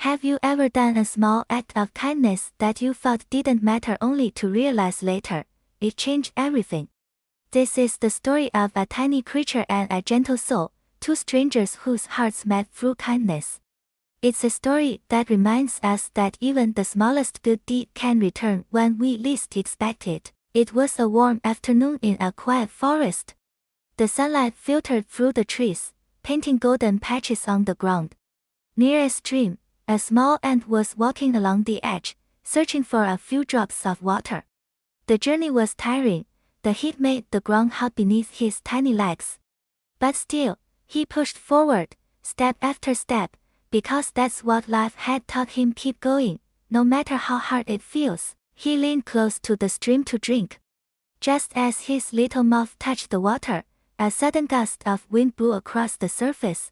Have you ever done a small act of kindness that you thought didn't matter only to realize later it changed everything? This is the story of a tiny creature and a gentle soul, two strangers whose hearts met through kindness. It's a story that reminds us that even the smallest good deed can return when we least expect it. It was a warm afternoon in a quiet forest. The sunlight filtered through the trees, painting golden patches on the ground. Near a stream, a small ant was walking along the edge, searching for a few drops of water. The journey was tiring, the heat made the ground hot beneath his tiny legs. But still, he pushed forward, step after step, because that's what life had taught him. Keep going, no matter how hard it feels. He leaned close to the stream to drink. Just as his little mouth touched the water, a sudden gust of wind blew across the surface.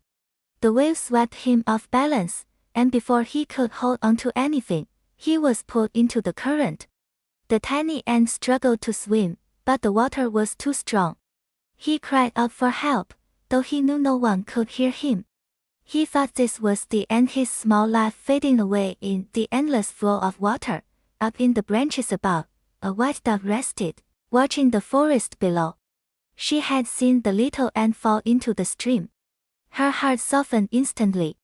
The waves swept him off balance, and before he could hold onto anything, he was pulled into the current. The tiny ant struggled to swim, but the water was too strong. He cried out for help, though he knew no one could hear him. He thought this was the end, his small life fading away in the endless flow of water. Up in the branches above, a white dove rested, watching the forest below. She had seen the little ant fall into the stream. Her heart softened instantly.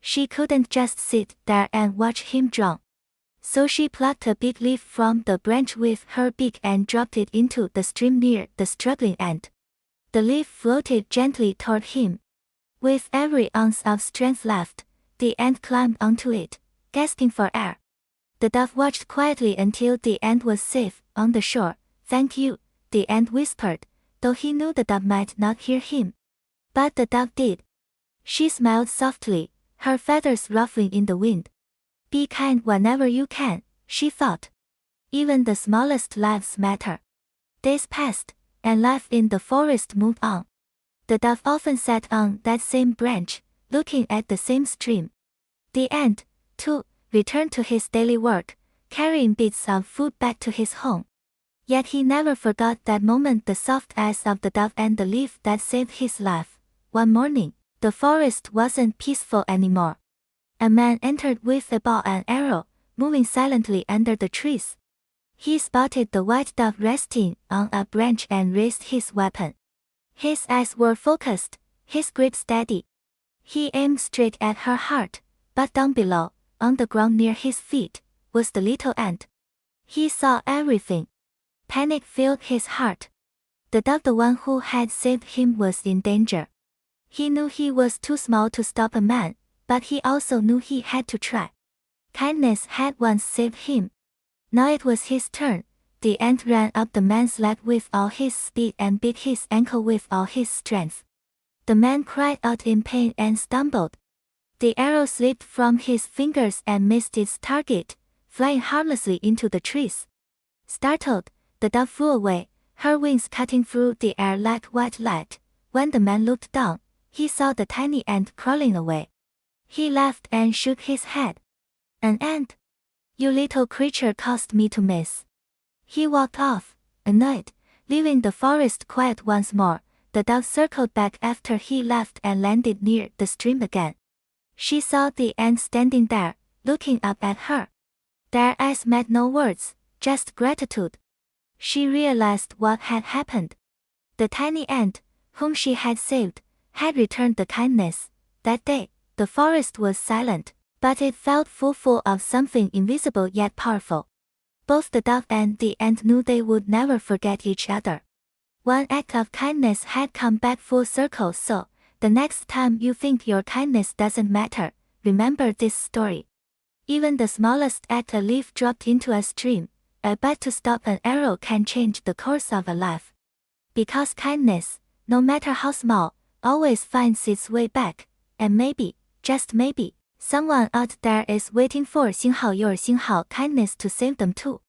She couldn't just sit there and watch him drown. So she plucked a big leaf from the branch with her beak and dropped it into the stream near the struggling ant. The leaf floated gently toward him. With every ounce of strength left, the ant climbed onto it, gasping for air. The dove watched quietly until the ant was safe on the shore. "Thank you," the ant whispered, though he knew the dove might not hear him. But the dove did. She smiled softly, her feathers ruffling in the wind. "Be kind whenever you can," she thought. Even the smallest lives matter. Days passed, and life in the forest moved on. The dove often sat on that same branch, looking at the same stream. The ant, too, returned to his daily work, carrying bits of food back to his home. Yet he never forgot that moment, the soft eyes of the dove and the leaf that saved his life. One morning, the forest wasn't peaceful anymore. A man entered with a bow and arrow, moving silently under the trees. He spotted the white dove resting on a branch and raised his weapon. His eyes were focused, his grip steady. He aimed straight at her heart, but down below, on the ground near his feet, was the little ant. He saw everything. Panic filled his heart. The dove, the one who had saved him, was in danger. He knew he was too small to stop a man, but he also knew he had to try. Kindness had once saved him. Now it was his turn. The ant ran up the man's leg with all his speed and bit his ankle with all his strength. The man cried out in pain and stumbled. The arrow slipped from his fingers and missed its target, flying harmlessly into the trees. Startled, the dove flew away, her wings cutting through the air like white light. When the man looked down, he saw the tiny ant crawling away. He laughed and shook his head. "An ant? You little creature caused me to miss." He walked off, annoyed, leaving the forest quiet once more. The dove circled back after he left and landed near the stream again. She saw the ant standing there, looking up at her. Their eyes met, no words, just gratitude. She realized what had happened. The tiny ant, whom she had saved, had returned the kindness. That day, the forest was silent, but it felt full of something invisible yet powerful. Both the dove and the ant knew they would never forget each other. One act of kindness had come back full circle, so the next time you think your kindness doesn't matter, remember this story. Even the smallest act, a leaf dropped into a stream, a bite to stop an arrow, can change the course of a life. Because kindness, no matter how small, always finds its way back, and maybe, just maybe, someone out there is waiting for your kindness to save them too.